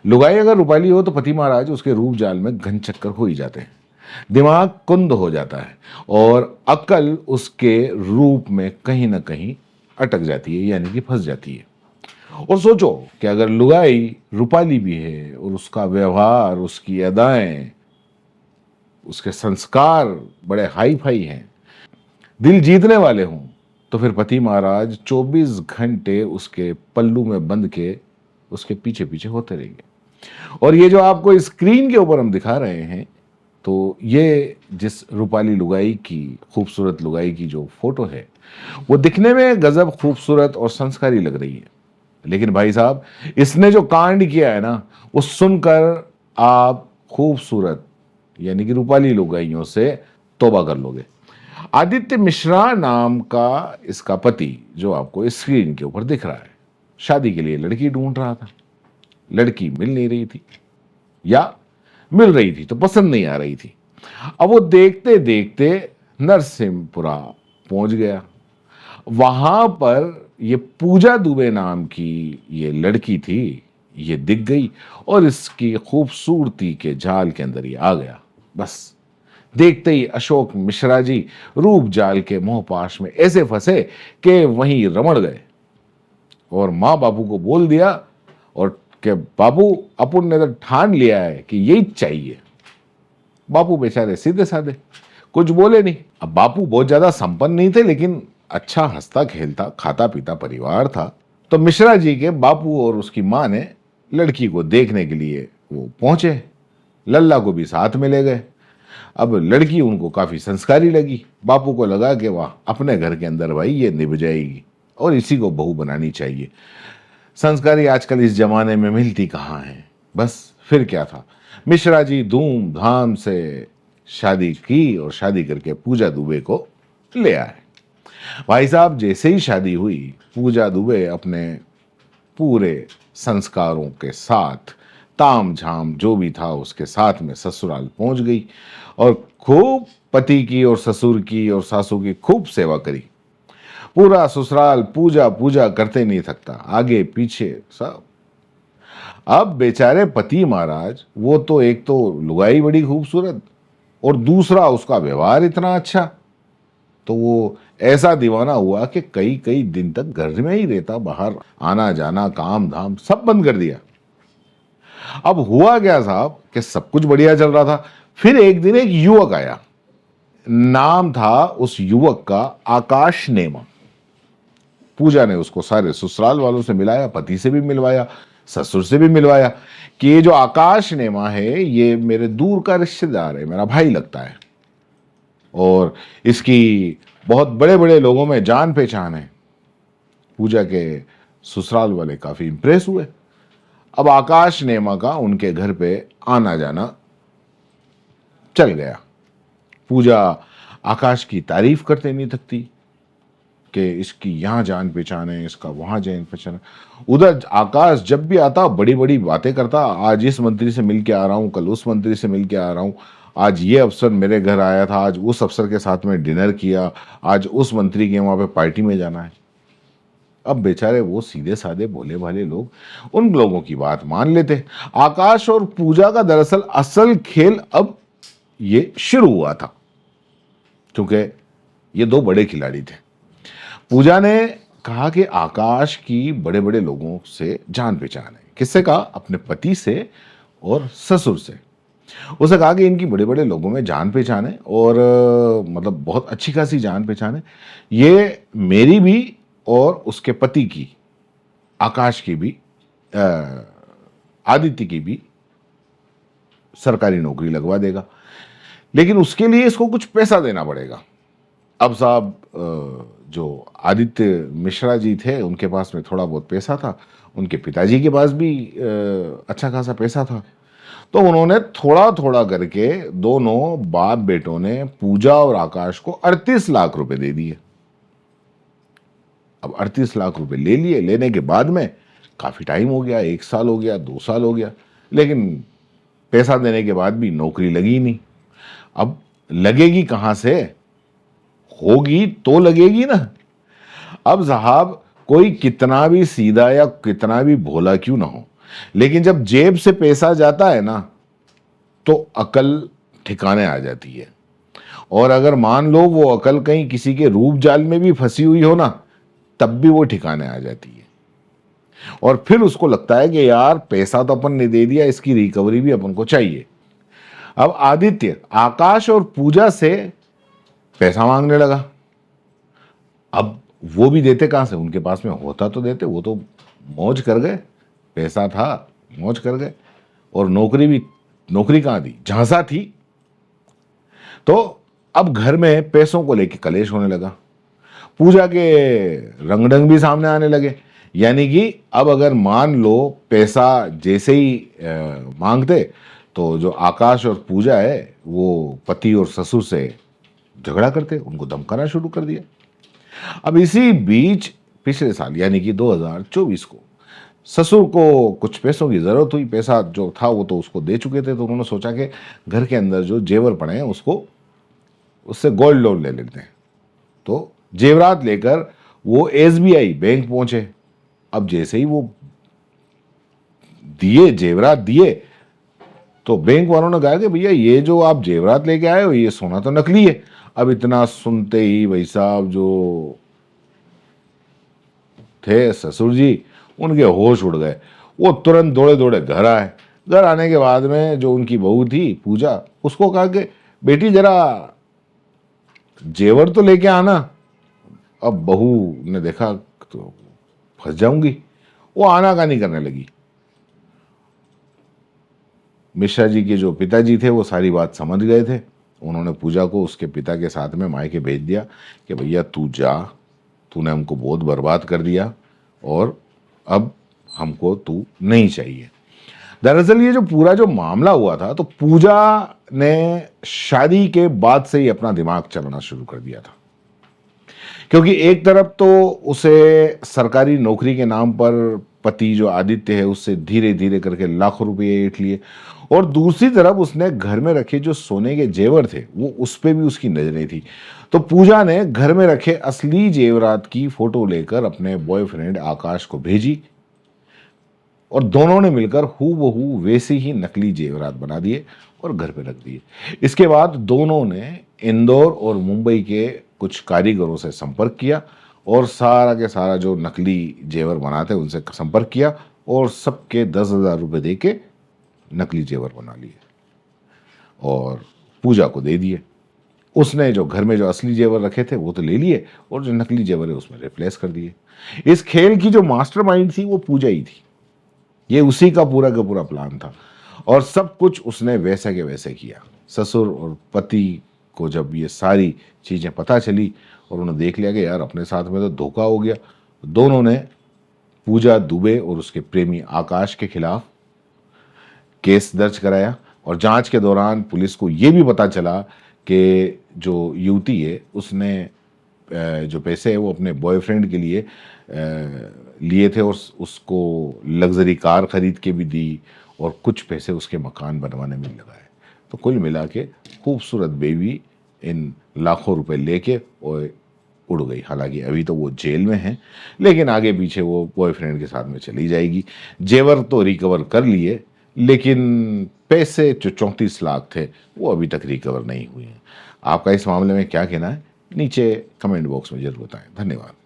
लुगाई अगर रूपाली हो तो पति महाराज उसके रूप जाल में घन चक्कर हो ही जाते हैं, दिमाग कुंद हो जाता है और अक्ल उसके रूप में कहीं ना कहीं अटक जाती है, यानी कि फंस जाती है। और सोचो कि अगर लुगाई रूपाली भी है और उसका व्यवहार, उसकी अदाएं, उसके संस्कार बड़े हाई फाई हैं, दिल जीतने वाले हों, तो फिर पति महाराज 24 घंटे उसके पल्लू में बंध के उसके पीछे पीछे होते रहेंगे। और ये जो आपको स्क्रीन के ऊपर हम दिखा रहे हैं, तो ये जिस रूपाली लुगाई की, खूबसूरत लुगाई की जो फोटो है, वो दिखने में गजब खूबसूरत और संस्कारी लग रही है। लेकिन भाई साहब, इसने जो कांड किया है ना, वो सुनकर आप खूबसूरत यानी कि रूपाली लुगाइयों से तौबा कर लोगे। आदित्य मिश्रा नाम का इसका पति, जो आपको स्क्रीन के ऊपर दिख रहा है, शादी के लिए लड़की ढूंढ रहा था। लड़की मिल नहीं रही थी, या मिल रही थी तो पसंद नहीं आ रही थी। अब वो देखते देखते नरसिंहपुरा पहुंच गया। वहां पर ये पूजा दुबे नाम की ये लड़की थी, ये दिख गई और इसकी खूबसूरती के जाल के अंदर ये आ गया। बस देखते ही अशोक मिश्रा जी रूप जाल के मोहपाश में ऐसे फंसे कि वहीं रमण गए और मां बाबू को बोल दिया और कि बाबू, अपन ने तो ठान लिया है कि यही चाहिए। बापू बेचारे सीधे साधे, कुछ बोले नहीं। अब बापू बहुत ज्यादा संपन्न नहीं थे, लेकिन अच्छा हंसता खेलता खाता पीता परिवार था। तो मिश्रा जी के बापू और उसकी मां ने लड़की को देखने के लिए वो पहुंचे। लल्ला को भी साथ में ले गए। अब लड़की उनको काफी संस्कारी लगी। बापू को लगा कि वाह, अपने घर के अंदर भाई ये निभ जाएगी और इसी को बहू बनानी चाहिए। संस्कारी आजकल इस जमाने में मिलती कहाँ है। बस फिर क्या था, मिश्रा जी धूमधाम से शादी की और शादी करके पूजा दुबे को ले आए। भाई साहब, जैसे ही शादी हुई, पूजा दुबे अपने पूरे संस्कारों के साथ, ताम झाम जो भी था उसके साथ में ससुराल पहुंच गई और खूब पति की और ससुर की और सासू की खूब सेवा करी। पूरा ससुराल पूजा पूजा करते नहीं थकता, आगे पीछे सब। अब बेचारे पति महाराज, वो तो एक तो लुगाई बड़ी खूबसूरत और दूसरा उसका व्यवहार इतना अच्छा, तो वो ऐसा दीवाना हुआ कि कई कई दिन तक घर में ही रहता, बाहर आना जाना काम धाम सब बंद कर दिया। अब हुआ क्या साहब कि सब कुछ बढ़िया चल रहा था। फिर एक दिन एक युवक आया। नाम था उस युवक का आकाश नेमा। पूजा ने उसको सारे ससुराल वालों से मिलाया, पति से भी मिलवाया, ससुर से भी मिलवाया कि ये जो आकाश नेमा है ये मेरे दूर का रिश्तेदार है, मेरा भाई लगता है और इसकी बहुत बड़े बड़े लोगों में जान पहचान है। पूजा के ससुराल वाले काफी इंप्रेस हुए। अब आकाश नेमा का उनके घर पे आना जाना चल गया। पूजा आकाश की तारीफ करते नहीं थकती कि इसकी यहां जान पहचान है, इसका वहां जान पहचान है। उधर आकाश जब भी आता बड़ी बड़ी बातें करता, आज इस मंत्री से मिल के आ रहा हूं, कल उस मंत्री से मिल के आ रहा हूं, आज ये अफसर मेरे घर आया था, आज उस अफसर के साथ में डिनर किया, आज उस मंत्री के वहां पे पार्टी में जाना है। अब बेचारे वो सीधे साधे भोले भाले लोग उन लोगों की बात मान लेते। आकाश और पूजा का दरअसल असल खेल अब ये शुरू हुआ था, क्योंकि ये दो बड़े खिलाड़ी थे। पूजा ने कहा कि आकाश की बड़े बड़े लोगों से जान पहचान है। किससे कहा? अपने पति से और ससुर से। उसे कहा कि इनकी बड़े बड़े लोगों में जान पहचान है और मतलब बहुत अच्छी खासी जान पहचान है। ये मेरी भी और उसके पति की, आकाश की भी, आदित्य की भी सरकारी नौकरी लगवा देगा, लेकिन उसके लिए इसको कुछ पैसा देना पड़ेगा। अब साहब, जो आदित्य मिश्रा जी थे उनके पास में थोड़ा बहुत पैसा था, उनके पिताजी के पास भी अच्छा खासा पैसा था, तो उन्होंने थोड़ा थोड़ा करके दोनों बाप बेटों ने पूजा और आकाश को 38 लाख रुपए दे दिए। अब 38 लाख रुपए ले लिए। लेने के बाद में काफी टाइम हो गया, 1 साल हो गया, 2 साल हो गया, लेकिन पैसा देने के बाद भी नौकरी लगी नहीं। अब लगेगी कहां से? होगी तो लगेगी ना। अब साहब, कोई कितना भी सीधा या कितना भी भोला क्यों ना हो, लेकिन जब जेब से पैसा जाता है ना, तो अकल ठिकाने आ जाती है। और अगर मान लो वो अकल कहीं किसी के रूप जाल में भी फंसी हुई हो ना, तब भी वो ठिकाने आ जाती है। और फिर उसको लगता है कि यार पैसा तो अपन ने दे दिया, इसकी रिकवरी भी अपन को चाहिए। अब आदित्य आकाश और पूजा से पैसा मांगने लगा। अब वो भी देते कहां से, उनके पास में होता तो देते, वो तो मौज कर गए, पैसा था मौज कर गए। और नौकरी भी, नौकरी कहां दी, झांसा थी। तो अब घर में पैसों को लेकर कलेश होने लगा। पूजा के रंगढंग भी सामने आने लगे। यानी कि अब अगर मान लो पैसा जैसे ही मांगते, तो जो आकाश और पूजा है वो पति और ससुर से झगड़ा करते, उनको धमकाना शुरू कर दिया। अब इसी बीच पिछले साल यानी कि 2024 को ससुर को कुछ पैसों की जरूरत हुई। पैसा जो था वो तो उसको दे चुके थे, तो उन्होंने सोचा कि घर के अंदर जो जेवर पड़े हैं उसको, उससे गोल्ड लोन ले लेते हैं। तो जेवरात लेकर वो एसबीआई बैंक पहुंचे। अब जैसे ही वो दिए, जेवरात दिए, तो बैंक वालों ने कहा कि भैया ये जो आप जेवरात लेके आए हो ये सोना तो नकली है। अब इतना सुनते ही भाई साहब जो थे ससुर जी, उनके होश उड़ गए। वो तुरंत दौड़े दौड़े घर आए। घर आने के बाद में जो उनकी बहू थी पूजा, उसको कहा कि बेटी जरा जेवर तो लेके आना। अब बहू ने देखा तो फंस जाऊंगी, वो आनाकानी करने लगी। मिश्रा जी के जो पिताजी थे वो सारी बात समझ गए थे। उन्होंने पूजा को उसके पिता के साथ में मायके भेज दिया कि भैया तू जा, तूने हमको बहुत बर्बाद कर दिया और अब हमको तू नहीं चाहिए। दरअसल ये जो पूरा जो मामला हुआ था, तो पूजा ने शादी के बाद से ही अपना दिमाग चलाना शुरू कर दिया था। क्योंकि एक तरफ तो उसे सरकारी नौकरी के नाम पर पति जो आदित्य है उससे धीरे धीरे करके लाखों रुपए ऐंठ लिए, और दूसरी तरफ उसने घर में रखे जो सोने के जेवर थे वो उस पे भी उसकी नजरें थी। तो पूजा ने घर में रखे असली जेवरात की फोटो लेकर अपने बॉयफ्रेंड आकाश को भेजी, और दोनों ने मिलकर हूबहू वैसे ही नकली जेवरात बना दिए और घर पे रख दिए। इसके बाद दोनों ने इंदौर और मुंबई के कुछ कारीगरों से संपर्क किया और सारा के सारा जो नकली जेवर बनाते उनसे संपर्क किया, और सबके 10,000 रुपये दे के नकली जेवर बना लिए और पूजा को दे दिए। उसने जो घर में जो असली जेवर रखे थे वो तो ले लिए, और जो नकली जेवर है उसमें रिप्लेस कर दिए। इस खेल की जो मास्टरमाइंड थी वो पूजा ही थी। ये उसी का पूरा प्लान था, और सब कुछ उसने वैसे के वैसे किया। ससुर और पति को जब ये सारी चीज़ें पता चली और उन्होंने देख लिया कि यार अपने साथ में तो धोखा हो गया, दोनों ने पूजा दुबे और उसके प्रेमी आकाश के खिलाफ केस दर्ज कराया। और जांच के दौरान पुलिस को ये भी पता चला कि जो युवती है उसने जो पैसे है वो अपने बॉयफ्रेंड के लिए लिए थे, और उसको लग्जरी कार खरीद के भी दी, और कुछ पैसे उसके मकान बनवाने में लगाए। तो कुल मिला के खूबसूरत बेबी इन लाखों रुपए लेके और उड़ गई। हालांकि अभी तो वो जेल में है, लेकिन आगे पीछे वो बॉयफ्रेंड के साथ में चली जाएगी। जेवर तो रिकवर कर लिए, लेकिन पैसे जो 34 लाख थे वो अभी तक रिकवर नहीं हुए हैं। आपका इस मामले में क्या कहना है, नीचे कमेंट बॉक्स में जरूर बताएं। धन्यवाद।